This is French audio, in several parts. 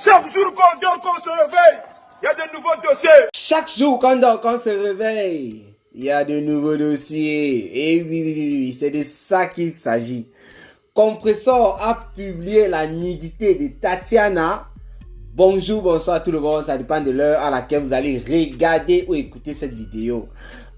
Chaque jour qu'on dort, qu'on se réveille, il y a de nouveaux dossiers. Chaque jour qu'on dort, qu'on se réveille, il y a de nouveaux dossiers. Et oui, c'est de ça qu'il s'agit. Compressor a publié la nudité de Tatiana. Bonjour, bonsoir tout le monde, ça dépend de l'heure à laquelle vous allez regarder ou écouter cette vidéo.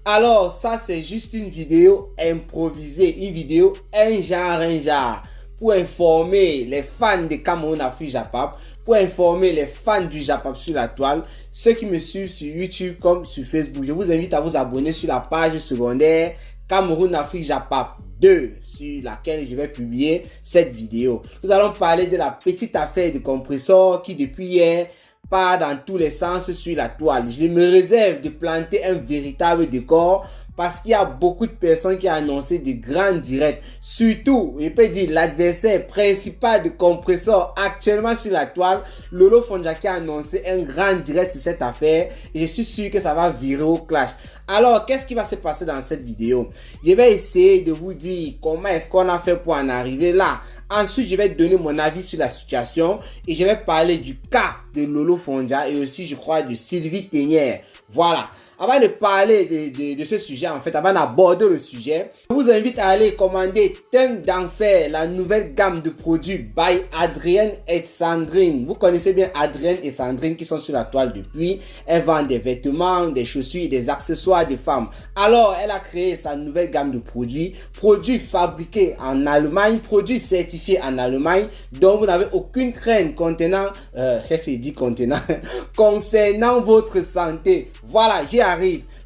Alors, ça c'est juste une vidéo improvisée, une vidéo un genre, pour informer les fans de Cameroun Afrique Japap, pour informer les fans du Japap sur la toile, ceux qui me suivent sur YouTube comme sur Facebook. Je vous invite à vous abonner sur la page secondaire Cameroun Afrique Japap 2 sur laquelle je vais publier cette vidéo. Nous allons parler de la petite affaire de Compressor qui depuis hier part dans tous les sens sur la toile. Je me réserve de planter un véritable décor parce qu'il y a beaucoup de personnes qui ont annoncé de grands directs. Surtout, je peux dire, l'adversaire principal de Compressor actuellement sur la toile, Lolo Fonjaki a annoncé un grand direct sur cette affaire. Et je suis sûr que ça va virer au clash. Alors, qu'est-ce qui va se passer dans cette vidéo? Je vais essayer de vous dire comment est-ce qu'on a fait pour en arriver là. Ensuite, je vais donner mon avis sur la situation et je vais parler du cas de Lolo Fonja et aussi, je crois, de Sylvie Tenière. Voilà. Avant de parler de ce sujet, en fait, avant d'aborder le sujet, je vous invite à aller commander Teint d'Enfer, la nouvelle gamme de produits by Adrienne et Sandrine. Vous connaissez bien Adrienne et Sandrine qui sont sur la toile depuis. Elles vendent des vêtements, des chaussures, des accessoires de femmes. Alors, elle a créé sa nouvelle gamme de produits. Produits fabriqués en Allemagne, produits certifiés en Allemagne, dont vous n'avez aucune crainte contenant, qu'est-ce qu'il dit contenant, concernant votre santé. Voilà, j'y arrive.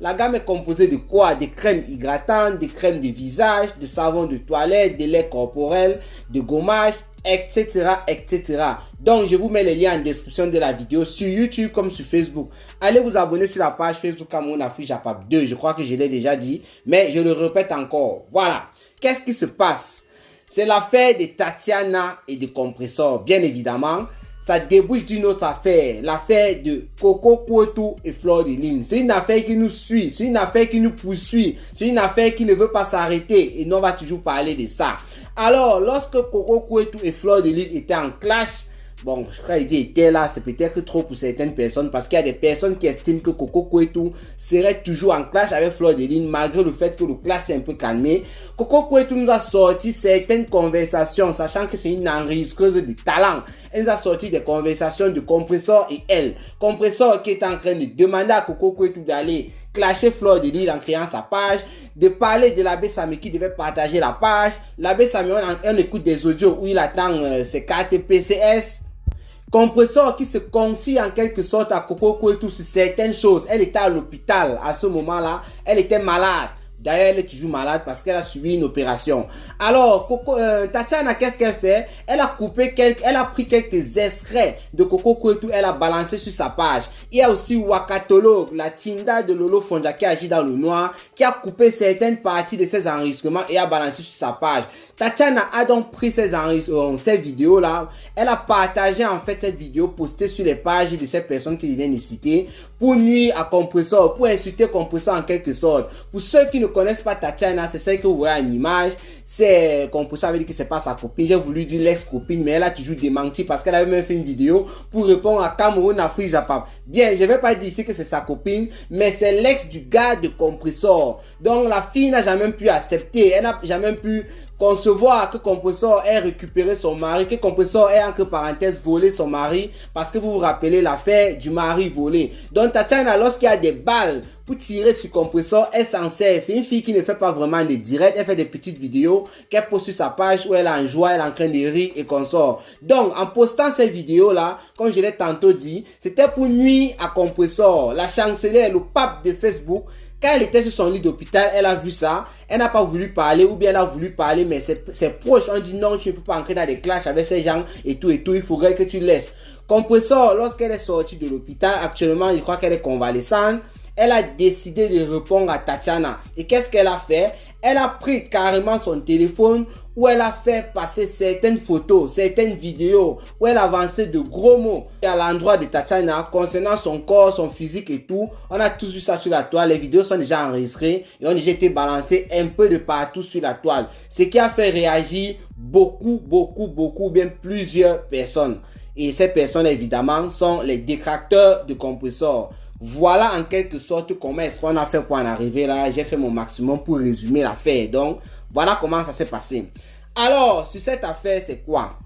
La gamme est composée de quoi? Des crèmes hydratantes, des crèmes de visage, de savon de toilette, de lait corporel, de gommage, etc., etc. Donc, je vous mets les liens en description de la vidéo sur YouTube comme sur Facebook. Allez vous abonner sur la page Facebook Cameroun Afrique Japap 2. Je crois que je l'ai déjà dit, mais je le répète encore. Voilà. Qu'est-ce qui se passe? C'est l'affaire de Tatiana et de Compressor, bien évidemment. Ça débouche d'une autre affaire, l'affaire de Coco Kouetou et Fleur de Lune. C'est une affaire qui nous suit, c'est une affaire qui nous poursuit, c'est une affaire qui ne veut pas s'arrêter et nous on va toujours parler de ça. Alors, lorsque Coco Kouetou et Fleur de Lune étaient en clash, bon, je crois qu'il était là, c'est peut-être trop pour certaines personnes parce qu'il y a des personnes qui estiment que Coco Kouetou serait toujours en clash avec Fleur de Lune malgré le fait que le clash s'est un peu calmé. Coco Kouetou nous a sorti certaines conversations, sachant que c'est une enregistreuse de talent. Elle nous a sorti des conversations de Compressor et elle. Compressor qui est en train de demander à Coco Kouetou d'aller clasher Fleur de Lune en créant sa page, de parler de l'abbé Sami qui devait partager la page. L'abbé Sami, on écoute des audios où il attend ses cartes PCS. Compressor qui se confie en quelque sorte à Coco Kouetou sur certaines choses. Elle était à l'hôpital à ce moment-là. Elle était malade. D'ailleurs, elle est toujours malade parce qu'elle a subi une opération. Alors, Tatiana, qu'est-ce qu'elle fait? Elle a pris quelques extraits de Coco Kouetou, elle a balancé sur sa page. Il y a aussi Wakatolo, la Tinda de Lolo Fonja qui agit dans le noir, qui a coupé certaines parties de ses enregistrements et a balancé sur sa page. Tatiana a donc pris ces vidéos-là. Elle a partagé en fait cette vidéo postée sur les pages de ces personnes qui viennent de citer pour nuire à Compressor, pour insulter Compressor en quelque sorte. Pour ceux qui ne connaissent pas Tatiana, c'est celle que vous voyez en image. C'est Compressor avait dit que c'est pas sa copine. J'ai voulu dire l'ex-copine, mais elle a toujours démenti parce qu'elle avait même fait une vidéo pour répondre à Cameroun Afrique Japap. Bien, je vais pas dire ici que c'est sa copine, mais c'est l'ex du gars de Compressor. Donc la fille n'a jamais pu accepter, elle n'a jamais pu concevoir que Compressor ait récupéré son mari, que Compressor ait entre parenthèses volé son mari, parce que vous vous rappelez l'affaire du mari volé. Donc Tatiana, lorsqu'il y a des balles pour tirer sur Compressor, elle s'en sert. C'est une fille qui ne fait pas vraiment de direct, elle fait des petites vidéos qu'elle poste sur sa page où elle est en joie, elle est en train de rire et consort. Donc en postant ces vidéos là, comme je l'ai tantôt dit, c'était pour nuire à Compressor, la chancelière, le pape de Facebook. Quand elle était sur son lit d'hôpital, elle a vu ça, elle n'a pas voulu parler ou bien elle a voulu parler mais ses proches ont dit non, tu ne peux pas entrer dans des clashs avec ces gens et tout, il faudrait que tu laisses. Compressor, lorsqu'elle est sortie de l'hôpital, actuellement je crois qu'elle est convalescente, elle a décidé de répondre à Tatiana. Et qu'est-ce qu'elle a fait? Elle a pris carrément son téléphone où elle a fait passer certaines photos, certaines vidéos, où elle avançait de gros mots à l'endroit de Tatiana concernant son corps, son physique et tout. On a tous vu ça sur la toile, les vidéos sont déjà enregistrées et ont déjà été balancées un peu de partout sur la toile. Ce qui a fait réagir beaucoup, bien plusieurs personnes. Et ces personnes, évidemment, sont les détracteurs de compresseurs. Voilà en quelque sorte comment est-ce qu'on a fait pour en arriver là. J'ai fait mon maximum pour résumer l'affaire. Donc, voilà comment ça s'est passé. Alors, sur cette affaire, c'est quoi?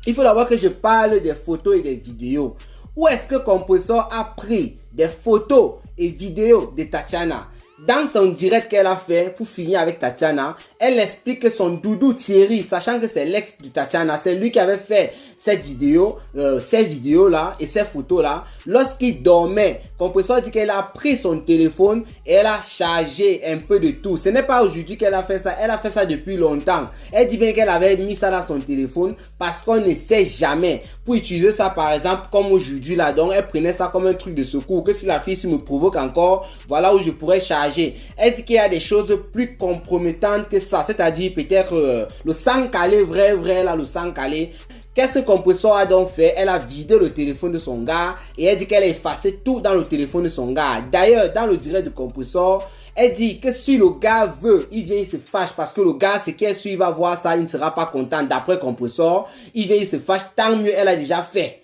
Il faut d'abord que je parle des photos et des vidéos. Où est-ce que Compressor a pris des photos et vidéos de Tatiana? Dans son direct qu'elle a fait pour finir avec Tatiana, elle explique que son doudou Thierry, sachant que c'est l'ex de Tatiana, c'est lui qui avait fait cette vidéo, ces vidéos-là et ces photos-là. Lorsqu'il dormait, Compressor dit qu'elle a pris son téléphone et elle a chargé un peu de tout. Ce n'est pas aujourd'hui qu'elle a fait ça, elle a fait ça depuis longtemps. Elle dit bien qu'elle avait mis ça dans son téléphone parce qu'on ne sait jamais. Pour utiliser ça par exemple comme aujourd'hui là, donc elle prenait ça comme un truc de secours. Que si la fille me provoque encore, voilà où je pourrais charger. Elle dit qu'il y a des choses plus compromettantes que ça, c'est-à-dire peut-être le sang calé, vrai là, le sang calé. Qu'est-ce que Compressor a donc fait? Elle a vidé le téléphone de son gars et elle dit qu'elle a effacé tout dans le téléphone de son gars. D'ailleurs, dans le direct de Compressor, elle dit que si le gars veut, il vient, il se fâche parce que le gars, c'est qu'elle suit, il va voir ça, il ne sera pas content. D'après Compressor, il vient, il se fâche, tant mieux, elle a déjà fait.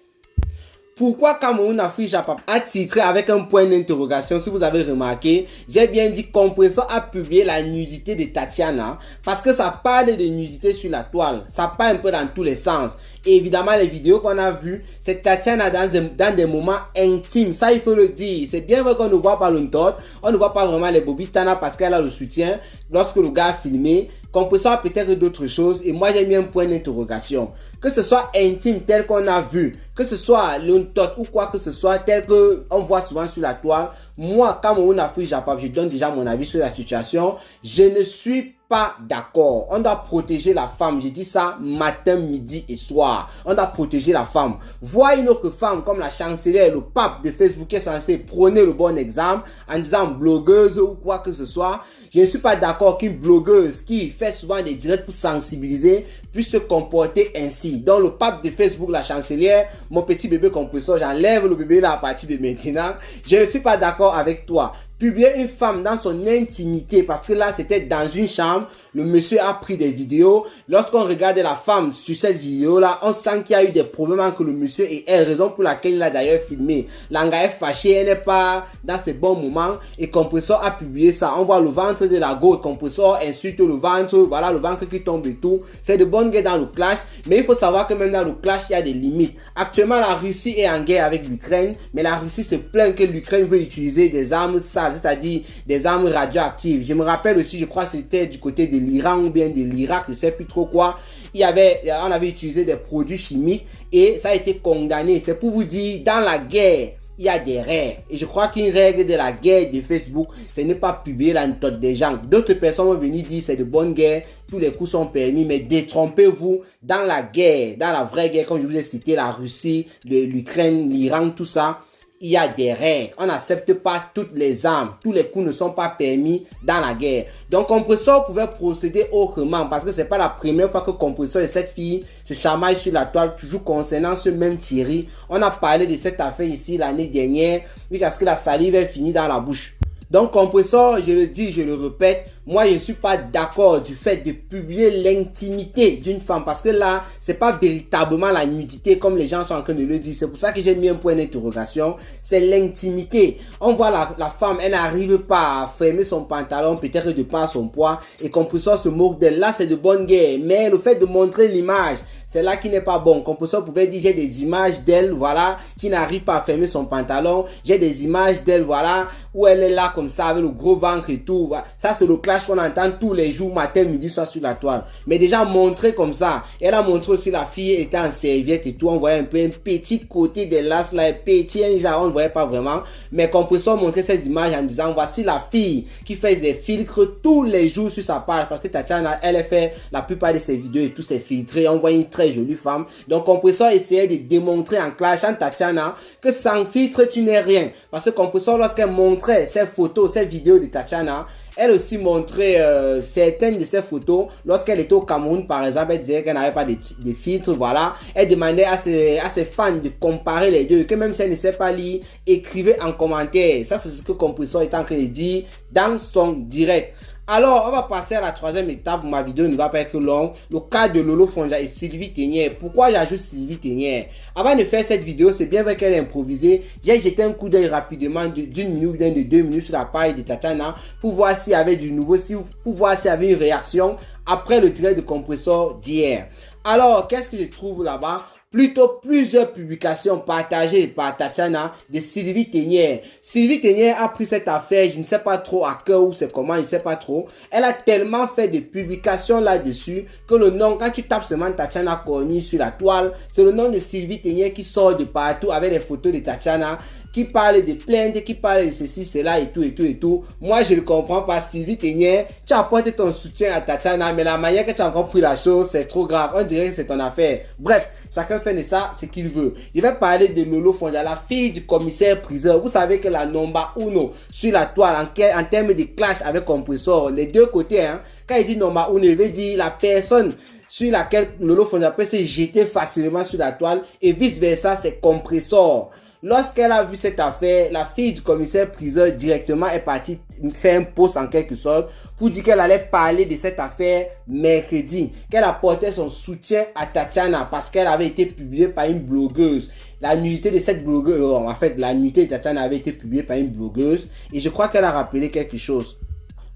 Pourquoi Cameroun Afrique Japap a titré avec un point d'interrogation? Si vous avez remarqué, j'ai bien dit Compressor a publié la nudité de Tatiana parce que ça parle de nudité sur la toile. Ça parle un peu dans tous les sens. Et évidemment, les vidéos qu'on a vues, c'est Tatiana dans des moments intimes. Ça, il faut le dire. C'est bien vrai qu'on ne voit pas le tot. On ne voit pas vraiment les bobitana parce qu'elle a le soutien. Lorsque le gars a filmé, Compressor a peut-être d'autres choses. Et moi, j'ai mis un point d'interrogation. Que ce soit intime tel qu'on a vu, que ce soit le tot ou quoi que ce soit tel qu'on voit souvent sur la toile, moi, Cameroun Afrique Japap, je donne déjà mon avis sur la situation. Je ne suis pas d'accord. On doit protéger la femme. Je dis ça matin, midi et soir. On doit protéger la femme. Voir une autre femme comme la chancelière, le pape de Facebook est censé prôner le bon exemple en disant blogueuse ou quoi que ce soit. Je ne suis pas d'accord qu'une blogueuse qui fait souvent des directs pour sensibiliser puisse se comporter ainsi. Donc le pape de Facebook, la chancelière, mon petit bébé Compressor, j'enlève le bébé là à partir de maintenant. Je ne suis pas d'accord avec toi. Publier une femme dans son intimité, parce que là c'était dans une chambre, le monsieur a pris des vidéos. Lorsqu'on regarde la femme sur cette vidéo là, on sent qu'il y a eu des problèmes entre le monsieur et elle, raison pour laquelle il a d'ailleurs filmé. L'anga est fâchée, elle n'est pas dans ses bons moments et Compressor a publié ça. On voit le ventre de la go, Compressor insulte le ventre, voilà le ventre qui tombe et tout. C'est de bonnes guerres dans le clash, mais il faut savoir que même dans le clash il y a des limites. Actuellement la Russie est en guerre avec l'Ukraine, mais la Russie se plaint que l'Ukraine veut utiliser des armes sales, c'est-à-dire des armes radioactives. Je me rappelle aussi, je crois que c'était du côté de l'Iran ou bien de l'Irak, je ne sais plus trop quoi. On avait utilisé des produits chimiques et ça a été condamné. C'est pour vous dire, dans la guerre, il y a des règles. Et je crois qu'une règle de la guerre de Facebook, c'est ne pas publier la note des gens. D'autres personnes vont venir dire c'est de bonne guerre, tous les coups sont permis, mais détrompez-vous dans la guerre, dans la vraie guerre, comme je vous ai cité, la Russie, l'Ukraine, l'Iran, tout ça. Il y a des règles. On n'accepte pas toutes les armes. Tous les coups ne sont pas permis dans la guerre. Donc, Compressor pouvait procéder autrement parce que c'est pas la première fois que Compressor et cette fille se chamaillent sur la toile, toujours concernant ce même Thierry. On a parlé de cette affaire ici l'année dernière, parce que la salive est finie dans la bouche. Donc, Compressor, je le dis, je le répète, moi, je ne suis pas d'accord du fait de publier l'intimité d'une femme parce que là, c'est pas véritablement la nudité comme les gens sont en train de le dire. C'est pour ça que j'ai mis un point d'interrogation. C'est l'intimité. On voit la femme, elle n'arrive pas à fermer son pantalon, peut-être de par son poids, et Compressor se moque d'elle. Là, c'est de bonne guerre. Mais le fait de montrer l'image, c'est là qui n'est pas bon. Compressor pouvait dire, j'ai des images d'elle, voilà, qui n'arrive pas à fermer son pantalon. J'ai des images d'elle, voilà, où elle est là comme ça, avec le gros ventre et tout. Voilà. Ça, c'est le clash qu'on entend tous les jours, matin, midi, soir sur la toile. Mais déjà montré comme ça. Elle a montré aussi la fille était en serviette et tout. On voyait un peu un petit côté de l'as là, petit, un genre, on ne voyait pas vraiment. Mais Compressor montrait cette image en disant, voici la fille qui fait des filtres tous les jours sur sa page. Parce que Tatiana, elle a fait la plupart de ses vidéos et tout c'est filtré. On voit une très jolie femme. Donc Compressor essayait de démontrer en clashant Tatiana que sans filtre, tu n'es rien. Parce que Compressor, lorsqu'elle montrait ses photos, ses vidéos de Tatiana, elle aussi montrait certaines de ses photos. Lorsqu'elle était au Cameroun, par exemple, elle disait qu'elle n'avait pas de filtres, voilà. Elle demandait à ses fans de comparer les deux, que même si elle ne sait pas lire, écrivez en commentaire. Ça, c'est ce que Compressor est en train de dire dans son direct. Alors, on va passer à la troisième étape. Ma vidéo ne va pas être longue. Le cas de Lolo Fonja et Sylvie Tenière. Pourquoi j'ajoute Sylvie Tenière? Avant de faire cette vidéo, c'est bien vrai qu'elle est improvisée. J'ai jeté un coup d'œil rapidement d'une minute, de 2 minutes sur la page de Tatiana pour voir s'il y avait du nouveau, pour voir s'il y avait une réaction après le direct de Compressor d'hier. Alors, qu'est-ce que je trouve là-bas? Plutôt plusieurs publications partagées par Tatiana de Sylvie Tenière. Sylvie Tenière a pris cette affaire, je ne sais pas trop à cœur ou c'est comment, je ne sais pas trop. Elle a tellement fait de publications là-dessus que le nom, quand tu tapes seulement Tatiana Corny sur la toile, c'est le nom de Sylvie Tenière qui sort de partout avec les photos de Tatiana, qui parle de plaintes, qui parle de ceci, cela et tout, et tout, et tout. Moi, je ne comprends pas. Sylvie Tenière, tu apportes ton soutien à Tatiana, mais la manière que tu as compris la chose, c'est trop grave. On dirait que c'est ton affaire. Bref, chacun fait de ça ce qu'il veut. Je vais parler de Lolo Fonja, la fille du commissaire priseur. Vous savez que la Nomba Uno sur la toile, en termes de clash avec Compressor, les deux côtés, hein, quand il dit Nomba Uno, il veut dire la personne sur laquelle Lolo Fonja peut se jeter facilement sur la toile et vice versa, c'est Compressor. Lorsqu'elle a vu cette affaire, la fille du commissaire priseur directement est partie faire un post en quelque sorte pour dire qu'elle allait parler de cette affaire mercredi, qu'elle apportait son soutien à Tatiana parce qu'elle avait été publiée par une blogueuse. La nudité de cette blogueuse, en fait la nudité de Tatiana avait été publiée par une blogueuse et je crois qu'elle a rappelé quelque chose.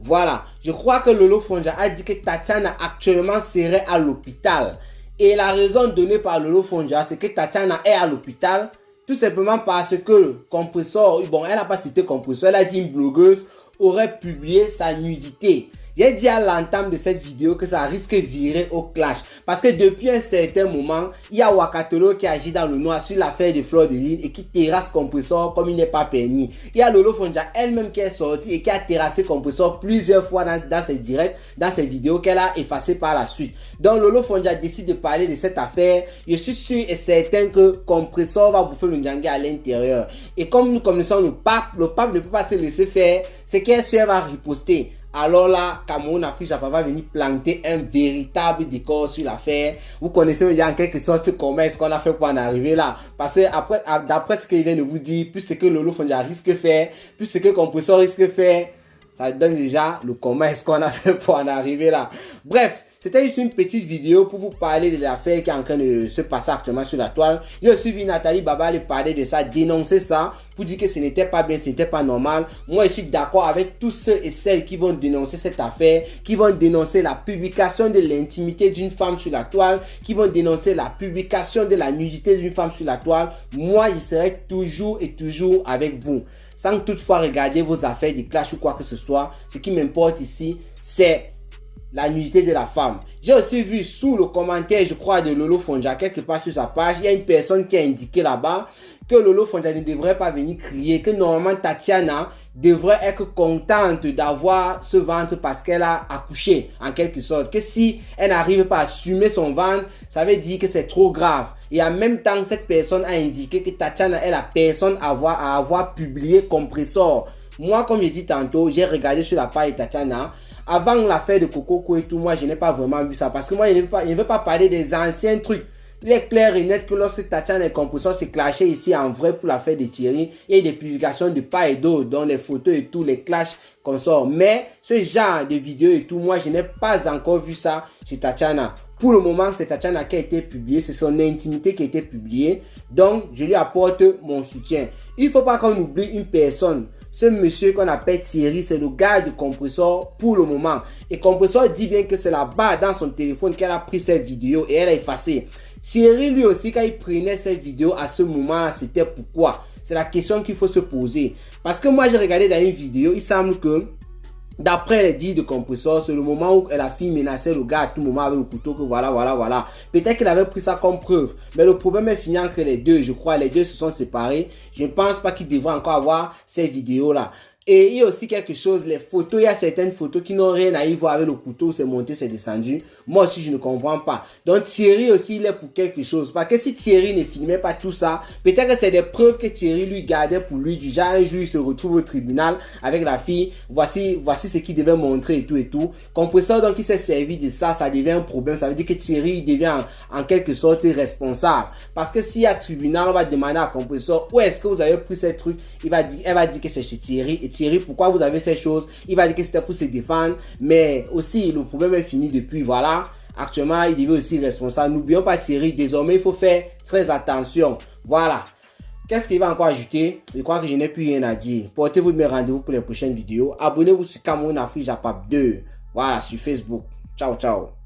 Voilà, je crois que Lolo Fonja a dit que Tatiana actuellement serait à l'hôpital et la raison donnée par Lolo Fonja c'est que Tatiana est à l'hôpital tout simplement parce que Compressor, bon, elle n'a pas cité Compressor, elle a dit une blogueuse aurait publié sa nudité. J'ai dit à l'entame de cette vidéo que ça risque de virer au clash. Parce que depuis un certain moment, il y a Wakatolo qui agit dans le noir sur l'affaire de Fleur de Lune et qui terrasse Compressor comme il n'est pas permis. Il y a Lolo Fonja elle-même qui est sortie et qui a terrassé Compressor plusieurs fois dans ses directs, dans ses vidéos qu'elle a effacées par la suite. Donc Lolo Fonja décide de parler de cette affaire. Je suis sûr et certain que Compressor va bouffer le Ndjangué à l'intérieur. Et comme nous connaissons le pape ne peut pas se laisser faire. C'est qu'elle va riposter. Alors là, Cameroun Afrique va venir planter un véritable décor sur l'affaire. Vous connaissez déjà en quelque sorte comment est-ce qu'on a fait pour en arriver là. Parce que après, d'après ce qu'il vient de vous dire, plus ce que Lolo Fonja risque de faire, plus ce que Compressor risque de faire, ça donne déjà le comment est-ce qu'on a fait pour en arriver là. Bref, c'était juste une petite vidéo pour vous parler de l'affaire qui est en train de se passer actuellement sur la toile. J'ai aussi vu Nathalie Baba aller parler de ça, dénoncer ça, pour dire que ce n'était pas bien, ce n'était pas normal. Moi, je suis d'accord avec tous ceux et celles qui vont dénoncer cette affaire, qui vont dénoncer la publication de l'intimité d'une femme sur la toile, qui vont dénoncer la publication de la nudité d'une femme sur la toile. Moi, je serai toujours et toujours avec vous. Sans toutefois regarder vos affaires de clash ou quoi que ce soit. Ce qui m'importe ici, c'est la nudité de la femme. J'ai aussi vu sous le commentaire, je crois, de Lolo Fonja, quelque part sur sa page, il y a une personne qui a indiqué là-bas que Lolo Fonja ne devrait pas venir crier, que normalement Tatiana devrait être contente d'avoir ce ventre parce qu'elle a accouché, en quelque sorte. Que si elle n'arrive pas à assumer son ventre, ça veut dire que c'est trop grave. Et en même temps, cette personne a indiqué que Tatiana est la personne à avoir publié Compressor. Moi, comme je dis tantôt, j'ai regardé sur la page de Tatiana. Avant l'affaire de Coco et tout, moi, je n'ai pas vraiment vu ça. Parce que moi, je ne veux pas parler des anciens trucs. Il est clair et net que lorsque Tatiana et Compressor s'est clashé ici en vrai pour l'affaire de Thierry, il y a eu des publications de part et d'autre, dont les photos et tout, les clashs qu'on sort. Mais ce genre de vidéos et tout, moi, je n'ai pas encore vu ça chez Tatiana. Pour le moment, c'est Tatiana qui a été publiée, c'est son intimité qui a été publiée. Donc, je lui apporte mon soutien. Il ne faut pas qu'on oublie une personne. Ce monsieur qu'on appelle Thierry, c'est le gars de Compressor pour le moment. Et Compressor dit bien que c'est là-bas dans son téléphone qu'elle a pris cette vidéo et elle a effacé. Thierry lui aussi, quand il prenait cette vidéo à ce moment-là, c'était pourquoi? C'est la question qu'il faut se poser. Parce que moi, j'ai regardé dans une vidéo, il semble que d'après les dires de Compressor, c'est le moment où la fille menaçait le gars à tout moment avec le couteau que voilà. Peut-être qu'il avait pris ça comme preuve. Mais le problème est fini entre les deux. Je crois les deux se sont séparés. Je ne pense pas qu'il devrait encore avoir ces vidéos-là. Et il y a aussi quelque chose, les photos, il y a certaines photos qui n'ont rien à y voir avec le couteau, c'est monté, c'est descendu. Moi aussi, je ne comprends pas. Donc Thierry aussi, il est pour quelque chose. Parce que si Thierry ne filmait pas tout ça, peut-être que c'est des preuves que Thierry lui gardait pour lui. Du genre, un jour, il se retrouve au tribunal avec la fille. Voici ce qu'il devait montrer et tout et tout. Compressor, donc, il s'est servi de ça, ça devient un problème. Ça veut dire que Thierry, il devient en quelque sorte responsable. Parce que s'il y a tribunal, on va demander à Compressor, où est-ce que vous avez pris ces trucs? Elle va dire que c'est chez Thierry. Et Thierry, pourquoi vous avez ces choses? Il va dire que c'était pour se défendre, mais aussi le problème est fini depuis, voilà. Actuellement, il devient aussi responsable. N'oublions pas Thierry, désormais, il faut faire très attention. Voilà. Qu'est-ce qu'il va encore ajouter? Je crois que je n'ai plus rien à dire. Portez-vous mes rendez-vous pour les prochaines vidéos. Abonnez-vous sur Cameroun Afrique Japap 2. Voilà, sur Facebook. Ciao, ciao.